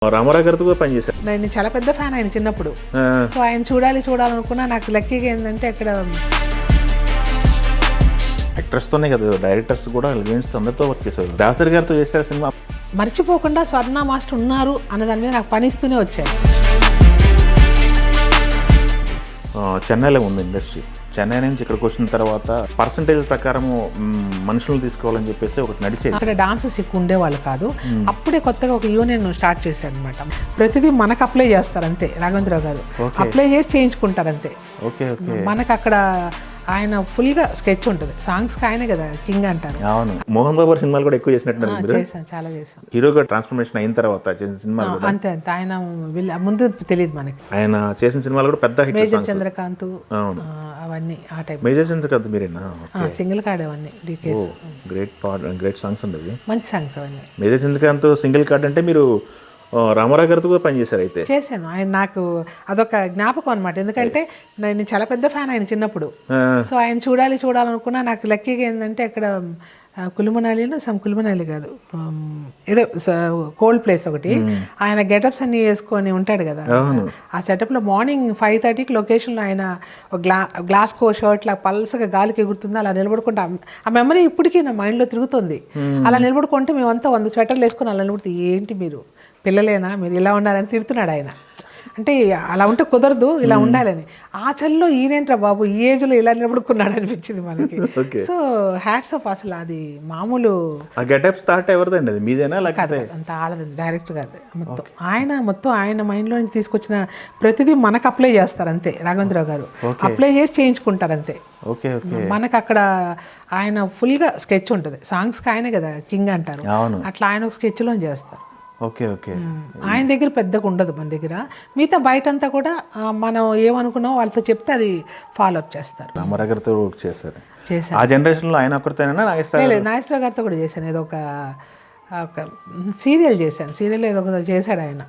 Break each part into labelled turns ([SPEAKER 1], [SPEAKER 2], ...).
[SPEAKER 1] రామారావు గారితో కూడా పనిచేశారు.
[SPEAKER 2] నేను చాలా పెద్ద ఫ్యాన్ ఆయన చిన్నప్పుడు. సో ఆయన చూడాలనుకున్నా. నాకు లక్కీగా ఏంటంటే అక్కడ
[SPEAKER 1] యాక్టర్స్తోనే కదా, డైరెక్టర్స్ కూడా లెజెండ్స్ అందరితో వర్క్ చేశారు. దాసరి గారితో చేశారు సినిమా.
[SPEAKER 2] మర్చిపోకుండా స్వర్ణ మాస్టర్ ఉన్నారు అన్న దాని మీద నాకు పనిస్తూనే వచ్చాయి.
[SPEAKER 1] చెన్నైలో ఉంది ఇండస్ట్రీ. చెన్నై నుంచి ఇక్కడికి వచ్చిన తర్వాత పర్సంటేజ్ ప్రకారం మనుషులను తీసుకోవాలని చెప్పేసి ఒకటి నడిచేది.
[SPEAKER 2] అక్కడ డాన్సెస్ ఎక్కువ ఉండేవాళ్ళు కాదు. అప్పుడే కొత్తగా ఒక యూనియన్ స్టార్ట్ చేశారు అనమాట. ప్రతిదీ మనకు అప్లై చేస్తారు అంతే. రాఘవేంద్రరావు గారు అప్లై చేసి చేయించుకుంటారు అంతే.
[SPEAKER 1] Okay okay.
[SPEAKER 2] మనకు అక్కడ ఆయన ఫుల్గా స్కెచ్ ఉంటుంది. సాంగ్స్కి ఆయనే కదా కింగ్ అంటారు.
[SPEAKER 1] అవును. మోహన్ బాబు సినిమాలు కూడా ఎక్కువ చేసినట్టు
[SPEAKER 2] చేశాను, చాలా చేశాను.
[SPEAKER 1] హీరోగా ట్రాన్స్ఫర్మేషన్ అయిన తర్వాత చేసిన సినిమాలు
[SPEAKER 2] అంతే అంతే. ఆయన ముందు తెలియదు మనకి.
[SPEAKER 1] ఆయన చేసిన సినిమాలు కూడా పెద్ద హిట్.
[SPEAKER 2] మేజర్ చంద్రకాంత్ అవన్నీ ఆ టైప్.
[SPEAKER 1] మేజర్ చంద్రకాంత్ మీరేనా?
[SPEAKER 2] సింగిల్ కార్డ్ అవన్నీ డీకేస్.
[SPEAKER 1] గ్రేట్ సాంగ్స్ ఉండేవి, మంచి
[SPEAKER 2] సాంగ్స్ అవన్నీ.
[SPEAKER 1] మేజర్ చంద్రకాంత్ సింగిల్ కార్డ్ అంటే మీరు రామారావు గారితో కూడా పనిచేశారు అయితే?
[SPEAKER 2] చేశాను. ఆయన నాకు అదొక జ్ఞాపకం అనమాట. ఎందుకంటే నేను చాలా పెద్ద ఫ్యాన్ ఆయన చిన్నప్పుడు. సో ఆయన చూడాలనుకున్నా. నాకు లక్కీగా ఏంటంటే అక్కడ కులుమనాలి కాదు, ఏదో కోల్డ్ ప్లేస్ ఒకటి. ఆయన గెటప్స్ అన్ని వేసుకొని ఉంటాడు కదా. ఆ సెటప్లో మార్నింగ్ 5:30కి లొకేషన్లో ఆయన గ్లాస్కో షర్ట్ లా పల్సగా గాలికి ఎగురుతుంది. అలా నిలబడుకుంటే ఆ మెమరీ ఇప్పటికీ నా మైండ్లో తిరుగుతుంది. అలా నిలబడుకుంటే మేమంతా 100 స్వెటర్లు వేసుకొని అలా నిలబడితే ఏంటి మీరు పిల్లలేనా, మీరు ఇలా ఉండాలని తిడుతున్నాడు ఆయన. అంటే అలా ఉంటే కుదరదు, ఇలా ఉండాలని. ఆ చల్లో ఈయనేంట్రా బాబు ఈ ఏజ్లో ఇలా నిలబడుకున్నాడు అనిపించింది మనకి. So hats off. అసలు అది మామూలు
[SPEAKER 1] గెటప్ స్టార్ట్ ఎవరిదండి? అది మీదేనా?
[SPEAKER 2] అంత ఆడదండి, డైరెక్టర్ గారు. మొత్తం ఆయన మైండ్లో నుంచి తీసుకొచ్చిన ప్రతిదీ మనకు అప్లై చేస్తారు అంతే. రాఘవేంద్రరావు గారు అప్లై చేసి చేయించుకుంటారు అంతే. మనకు అక్కడ ఆయన ఫుల్గా స్కెచ్ ఉంటుంది. సాంగ్స్కి ఆయనే కదా కింగ్ అంటారు. అట్లా ఆయన ఒక స్కెచ్లో చేస్తారు.
[SPEAKER 1] Okay okay.
[SPEAKER 2] ఆయన దగ్గర పెద్దగా ఉండదు, మన దగ్గర. మిగతా బయటంతా కూడా మనం ఏమనుకున్నామో వాళ్ళతో చెప్తే అది ఫాలో అప్ చేస్తారు.
[SPEAKER 1] రామారావు గారితో చేశారు. ఆ జనరేషన్లో ఆయన ఒకరితోనేనా?
[SPEAKER 2] నాగేశ్వరరావు గారితో కూడా చేశాను. ఏదో ఒక సీరియల్ చేశాను. సీరియల్ ఏదో ఒక చేశాడు ఆయన.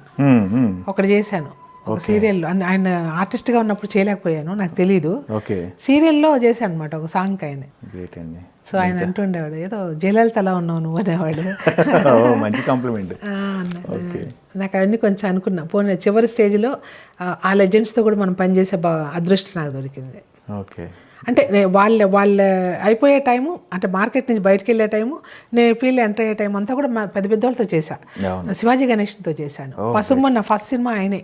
[SPEAKER 2] ఒకటి చేశాను ఒక సీరియల్లో. ఆయన ఆర్టిస్ట్గా ఉన్నప్పుడు చేయలేకపోయాను, నాకు తెలీదు. సీరియల్లో చేశాను అనమాట ఒక సాంగ్ ఆయన. సో ఆయన అంటుండేవాడు, ఏదో జయలలితలా ఉన్నావు నువ్వు అనేవాడు.
[SPEAKER 1] మంచి కాంప్లిమెంట్.
[SPEAKER 2] నాకు అవన్నీ కొంచెం అనుకున్నా. పోనీ చివరి స్టేజ్లో ఆ లెజెండ్స్తో కూడా మనం పనిచేసే అదృష్టం నాకు దొరికింది. అంటే వాళ్ళ అయిపోయే టైము, అంటే మార్కెట్ నుంచి బయటకు వెళ్ళే టైము, నేను ఫీల్డ్ ఎంటర్ అయ్యే టైం అంతా కూడా పెద్ద పెద్ద వాళ్ళతో చేశాను. శివాజీ గణేష్తో చేశాను. పసుమ నా ఫస్ట్ సినిమా ఆయనే.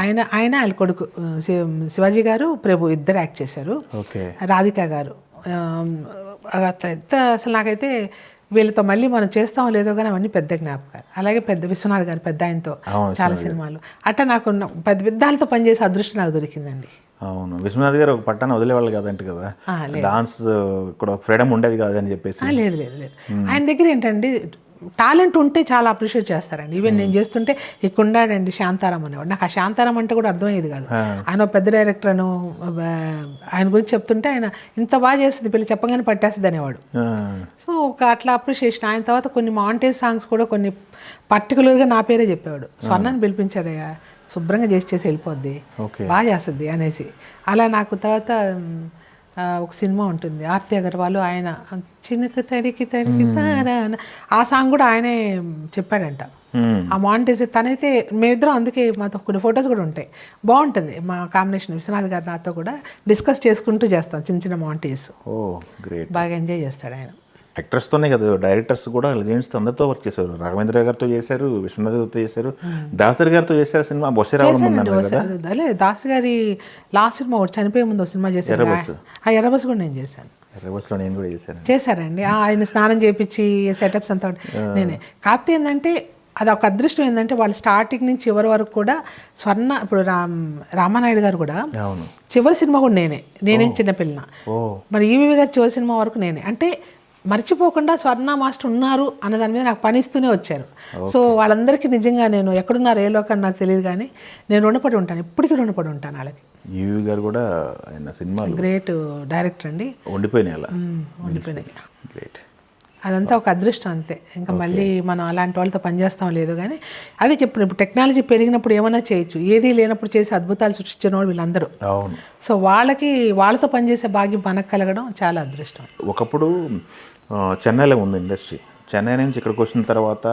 [SPEAKER 2] ఆయన ఆయన కొడుకు శివాజీ గారు, ప్రభు ఇద్దరు యాక్ట్ చేశారు. రాధిక గారు. అసలు నాకైతే వీళ్ళతో మళ్ళీ మనం చేస్తామో లేదో కానీ అవన్నీ పెద్ద జ్ఞాపకాలు. అలాగే పెద్ద విశ్వనాథ్ గారు పెద్ద ఆయనతో చాలా సినిమాలు. అట్లా నాకు పెద్ద పెద్దాలతో పనిచేసే అదృష్టం నాకు దొరికిందండి.
[SPEAKER 1] అవును. విశ్వనాథ్ గారు ఒక పట్టాన్ని వదిలేవాళ్ళు కాదంట కదా, డాన్స్ కూడా ఫ్రీడమ్ ఉండేది కాదని చెప్పేసి.
[SPEAKER 2] లేదు లేదు లేదు. ఆయన దగ్గర ఏంటండి టాలెంట్ ఉంటే చాలా అప్రిషియేట్ చేస్తారండి. ఈవెన్ నేను చేస్తుంటే ఇక్కడ ఉన్నాడండి శాంతారాం అనేవాడు. నాకు ఆ శాంతారాం అంటే కూడా అర్థమయ్యేది కాదు. ఆయన పెద్ద డైరెక్టర్ అను, ఆయన గురించి చెప్తుంటే ఆయన ఇంత బాగా చేస్తుంది పిల్లలు చెప్పగానే పట్టేస్తుంది అనేవాడు. సో ఒక అట్లా అప్రిషియేషన్. ఆయన తర్వాత కొన్ని మాంటేజ్ సాంగ్స్ కూడా కొన్ని పర్టికులర్గా నా పేరే చెప్పేవాడు. స్వర్ణాన్ని పిలిపించాడయ్యా, శుభ్రంగా చేసి వెళ్ళిపోద్ది, బాగా చేస్తుంది అనేసి. అలా నాకు తర్వాత ఒక సినిమా ఉంటుంది ఆర్తి అగర్వాల్, ఆయన చిన్నకి తడికి తారా, ఆ సాంగ్ కూడా ఆయనే చెప్పాడంట. ఆ మాంటేజ్ తనైతే మేమిద్దరం, అందుకే మాతో కొన్ని ఫొటోస్ కూడా ఉంటాయి. బాగుంటుంది మా కాంబినేషన్. విశ్వనాథ్ గారు నాతో కూడా డిస్కస్ చేసుకుంటూ చేస్తాం చిన్న చిన్న మాంటేజ్. బాగా ఎంజాయ్ చేస్తాడు ఆయన.
[SPEAKER 1] యాక్టర్స్తోనే కదా, డైరెక్టర్స్ కూడా లెజెండ్స్ అందరితో వర్క్ చేశారు. రాఘవేంద్ర గారితో చేశారు, విశ్వనాథ్ గారితో చేశారు, దాసరి గారితో చేశారు. సినిమా
[SPEAKER 2] దాసరి గారి లాస్ట్ సినిమా ఒకటి చనిపోయే ముందు ఒక సినిమా చేశారు. ఆ ఎర్రబస్ కూడా నేను చేశాను.
[SPEAKER 1] ఎర్రబస్లో నేను కూడా చేశాను.
[SPEAKER 2] చేశారండి. ఆయన స్నానం చేయించి సెటప్స్ అంతా నేనే. కాకపోతే ఏంటంటే అది ఒక అదృష్టం ఏంటంటే వాళ్ళు స్టార్టింగ్ నుంచి చివరి వరకు కూడా స్వర్ణ, ఇప్పుడు రామానాయుడు గారు కూడా చివరి సినిమా కూడా నేనేం చిన్నపిల్లన. మరి ఈవీవి గారు చివరి సినిమా వరకు నేనే. అంటే మర్చిపోకుండా స్వర్ణ మాస్టర్ ఉన్నారు అన్న దాని మీద నాకు పనిస్తూనే వచ్చారు. సో వాళ్ళందరికీ నిజంగా నేను ఎక్కడున్నారు ఏ లోకాన్ని నాకు తెలియదు, కానీ నేను రుణపడి ఉంటాను, ఇప్పటికీ రుణపడి ఉంటాను వాళ్ళకి.
[SPEAKER 1] ఈవీవి గారు కూడా ఆయన సినిమా
[SPEAKER 2] గ్రేట్ డైరెక్టర్ అండి.
[SPEAKER 1] ఉండిపోయినాయి. గ్రేట్.
[SPEAKER 2] అదంతా ఒక అదృష్టం అంతే. ఇంకా మళ్ళీ మనం అలాంటి వాళ్ళతో పనిచేస్తాం లేదు, కానీ అదే చెప్పిన ఇప్పుడు టెక్నాలజీ పెరిగినప్పుడు ఏమైనా చేయొచ్చు. ఏది లేనప్పుడు చేసి అద్భుతాలు సృష్టించిన వాళ్ళు వీళ్ళందరూ. సో వాళ్ళతో పనిచేసే భాగ్యం మనకు కలగడం చాలా అదృష్టం.
[SPEAKER 1] ఒకప్పుడు చెన్నైలో ఉంది ఇండస్ట్రీ. చెన్నై నుంచి ఇక్కడికి వచ్చిన తర్వాత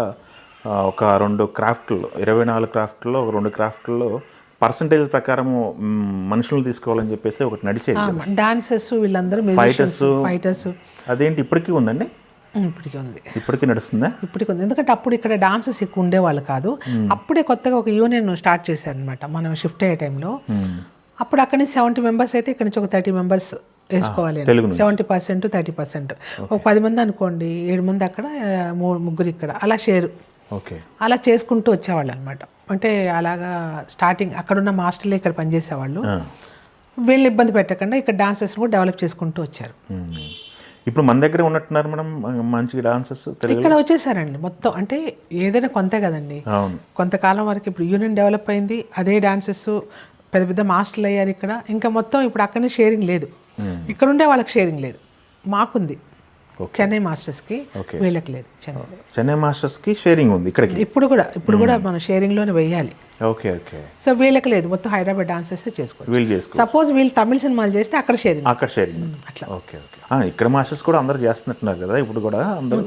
[SPEAKER 1] ఒక 2 క్రాఫ్ట్లు 24 క్రాఫ్ట్లో ఒక 2 క్రాఫ్ట్లో పర్సంటేజ్ ప్రకారము మనుషులను తీసుకోవాలని చెప్పేసి ఒకటి నడిచేది.
[SPEAKER 2] డాన్సర్స్ వీళ్ళందరూ ఫైటర్స్
[SPEAKER 1] అదేంటి ఇప్పటికీ ఉందండి?
[SPEAKER 2] ఇప్పటికీ ఉంది.
[SPEAKER 1] ఇప్పటికీ నడుస్తుందా?
[SPEAKER 2] ఇప్పటికీ ఉంది. ఎందుకంటే అప్పుడు ఇక్కడ డాన్సర్స్ ఎక్కువ ఉండేవాళ్ళు కాదు. అప్పుడే కొత్తగా ఒక యూనియన్ స్టార్ట్ చేశారనమాట మనం షిఫ్ట్ అయ్యే టైంలో. అప్పుడు అక్కడి నుంచి 70 మెంబర్స్ అయితే ఇక్కడ నుంచి ఒక 30 మెంబర్స్ వేసుకోవాలి. 70% 30%. ఒక 10 మంది అనుకోండి, 7 మంది అక్కడ, 3 ఇక్కడ, అలా షేర్ అలా చేసుకుంటూ వచ్చేవాళ్ళు అనమాట. అంటే అలాగా స్టార్టింగ్ అక్కడున్న మాస్టర్లే ఇక్కడ పనిచేసేవాళ్ళు. వీళ్ళని ఇబ్బంది పెట్టకుండా ఇక్కడ డాన్సర్స్ కూడా డెవలప్ చేసుకుంటూ వచ్చారు.
[SPEAKER 1] ఇప్పుడు మన దగ్గర ఉన్నట్టున్నారు మనం మంచి డాన్సర్స్
[SPEAKER 2] ఇక్కడ వచ్చేసారండి మొత్తం. అంటే ఏదైనా కొంతే కదండి, కొంతకాలం వరకు ఇప్పుడు యూనియన్ డెవలప్ అయింది, అదే డాన్సర్స్ పెద్ద పెద్ద మాస్టర్లు అయ్యారు ఇక్కడ. ఇంకా మొత్తం ఇప్పుడు అక్కడనే షేరింగ్ లేదు. ఇక్కడ ఉండే వాళ్ళకి షేరింగ్ లేదు, మాకుంది. చెన్నై మాస్టర్స్కి, వీళ్ళకి లేదు.
[SPEAKER 1] చెన్నై మాస్టర్స్కి షేరింగ్ ఉంది ఇక్కడికి. ఇప్పుడు
[SPEAKER 2] కూడా మనం షేరింగ్లోనే వెయ్యాలి.
[SPEAKER 1] ఓకే.
[SPEAKER 2] సో వీళ్ళకి లేదు, మొత్తం హైదరాబాద్ డాన్సర్స్ చేసుకోవచ్చు. సపోజ్ వీళ్ళు తమిళ సినిమాలు చేస్తే అక్కడ షేరింగ్
[SPEAKER 1] అట్లా. ఓకే. ఇక్కడ మాస్టర్స్ కూడా అందరూ చేస్తున్నట్టున్నారు కదా ఇప్పుడు కూడా? అందరూ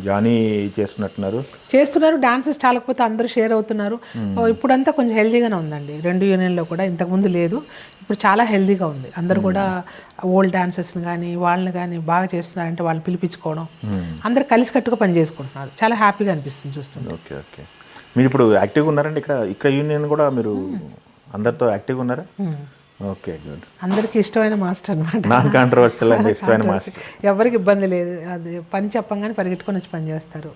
[SPEAKER 1] జానీ చేస్తున్నారు. డాన్సెస్ చాలకపోతే అందరూ షేర్ అవుతున్నారు. ఇప్పుడంతా కొంచెం హెల్దీగానే ఉందండి 2 యూనియన్లో కూడా. ఇంతకుముందు లేదు, ఇప్పుడు చాలా హెల్దీగా ఉంది. అందరూ కూడా ఓల్డ్ డాన్సర్స్ని కానీ వాళ్ళని కానీ బాగా చేస్తున్నారంటే వాళ్ళు పిలిపించుకోవడం, అందరు కలిసికట్టుగా పని చేసుకుంటున్నారు. చాలా హ్యాపీగా అనిపిస్తుంది చూస్తుంది. ఓకే. మీరు ఇప్పుడు యాక్టివ్గా ఉన్నారండి ఇక్కడ యూనియన్ కూడా? మీరు అందరితో యాక్టివ్గా ఉన్నారా? Okay, good.
[SPEAKER 2] అందరికి ఇష్టమైన మాస్టర్ అనమాట.
[SPEAKER 1] నాన్ కాంట్రవర్షియల్ ఇష్టమైన మాస్టర్.
[SPEAKER 2] ఎవరికి ఇబ్బంది లేదు. అది పని చెప్పంగానే పరిగెట్టుకొని వచ్చి పని చేస్తారు.